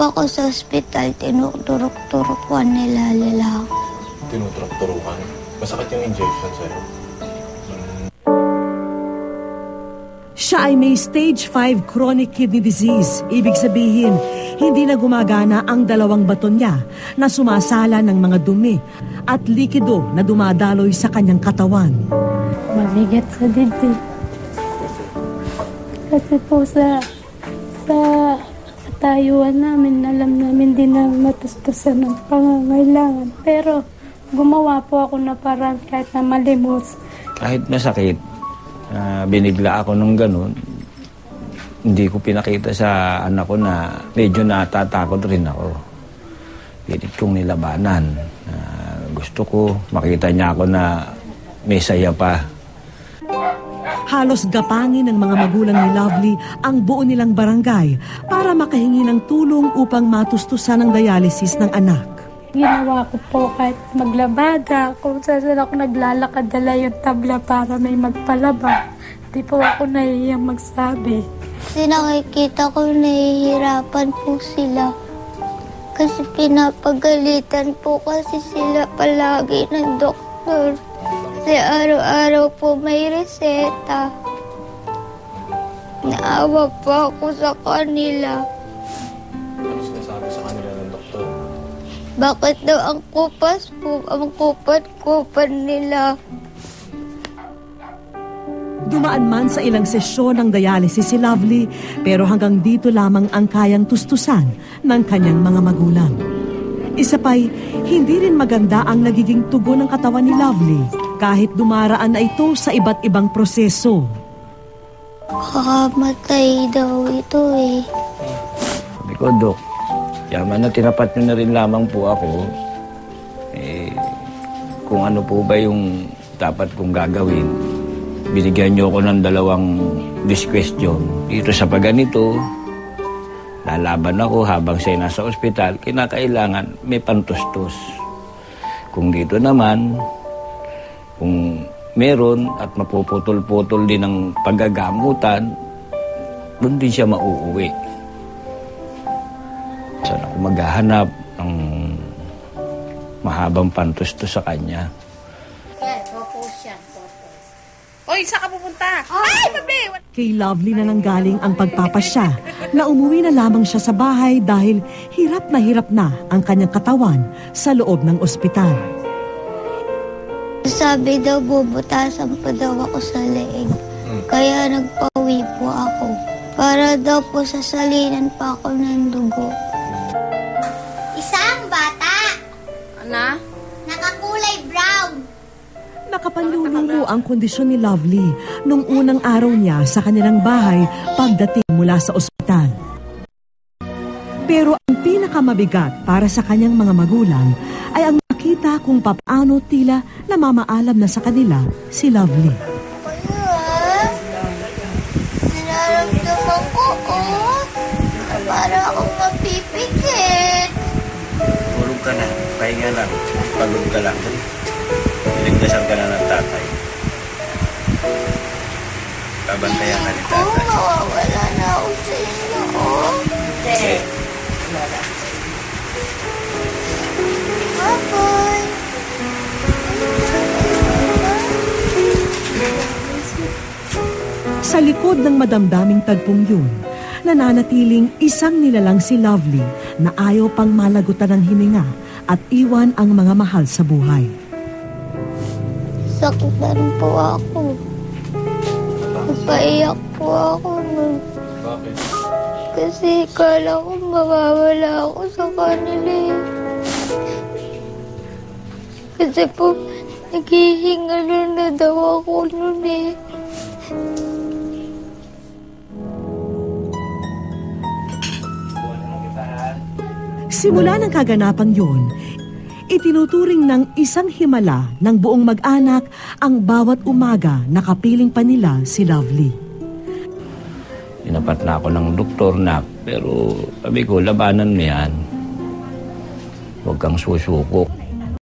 po ako sa ospital, tinuturok-turokan nila ako. Tinuturok-turokan? Masakit yung injection sa'yo? Siya ay may stage 5 chronic kidney disease. Ibig sabihin, hindi na gumagana ang dalawang baton niya na sumasala ng mga dumi at likido na dumadaloy sa kanyang katawan. Mabigat sa dibdib. Kasi po sa katayuan namin, alam namin din na matustusan ng pangangailangan. Pero gumawa po ako na parang kahit na malimos. Kahit masakit, binigla ako ng ganun, hindi ko pinakita sa anak ko na medyo natatakot rin ako. Pilit kong nilabanan. Gusto ko makita niya ako na may saya pa. Halos gapangin ng mga magulang ni Lovely ang buo nilang barangay para makahingi ng tulong upang matustusan ang dialysis ng anak. Ginawa ko po kahit maglabada. Kung saan ako naglalakad, dala yung tabla para may magpalaba. Di po ako nahihiyang magsabi. Kasi nakikita ko nahihirapan po sila. Kasi pinapagalitan po kasi sila palagi ng doktor. Kasi araw-araw po may reseta. Naawa po ako sa kanila. Ano sinasabi sa kanila ng doktor? Bakit daw ang kupat-kupat nila? Dumaan man sa ilang sesyon ng dialysis si Lovely, pero hanggang dito lamang ang kayang tustusan ng kanyang mga magulang. Isa pa'y, hindi rin maganda ang nagiging tugon ng katawan ni Lovely kahit dumaraan na ito sa iba't ibang proseso. Kakamatay daw ito eh. Sabi ko, Dok, yaman na tinapat nyo na rin lamang po ako. Kung ano po ba yung dapat kong gagawin, binigyan nyo ako ng 2 question. Dito sa paganito, lalaban ako habang siya nasa ospital, kinakailangan may pantustos. Kung dito naman, kung meron at mapuputol-putol din ng paggagamutan, doon din siya mauuwi. Saan ako maghahanap ng mahabang pantustos sa kanya? Oy, saan ka pupunta? Ay, babe! Kay Lovely na nanggaling ang pagpapasya na umuwi na lamang siya sa bahay dahil hirap na ang kanyang katawan sa loob ng ospital. Sabi daw bubutasan pa daw ako sa leeg. Kaya nagpauwi po ako. Para daw po sasalinan pa ako ng dugo. Isang bata! Ana? Nakakulay brown. Nakapanlulumo ang kondisyon ni Lovely nung unang araw niya sa kanilang bahay pagdating mula sa ospital. Pero ang pinakamabigat para sa kanyang mga magulang ay ang makita kung paano tila namamaalam na sa kanila si Lovely. Nararamdaman ko, para akong mapipikit. Tulog ka na, pahinga lang, pagod ka lang. Iligtasan ka na ng tatay. Babantayan ka ni tatay. Mawawala na ako sa inyo. Okay. Bye-bye. Sa likod ng madamdaming tagpong yun, nananatiling isang nilalang si Lovely na ayaw pang malagutan ng hininga at iwan ang mga mahal sa buhay. Sakitan po ako. Napaiyak po ako. Bakit? Kasi kala ko mawawala ako sa kanila eh. Kasi po, naghihingalo na daw ako nun eh. Simula ng kaganapang yun, itinuturing ng isang himala ng buong mag-anak ang bawat umaga na kapiling pa nila si Lovely. Inapat na ako ng doktor na, pero sabi ko, labanan mo yan. Huwag kang susuko.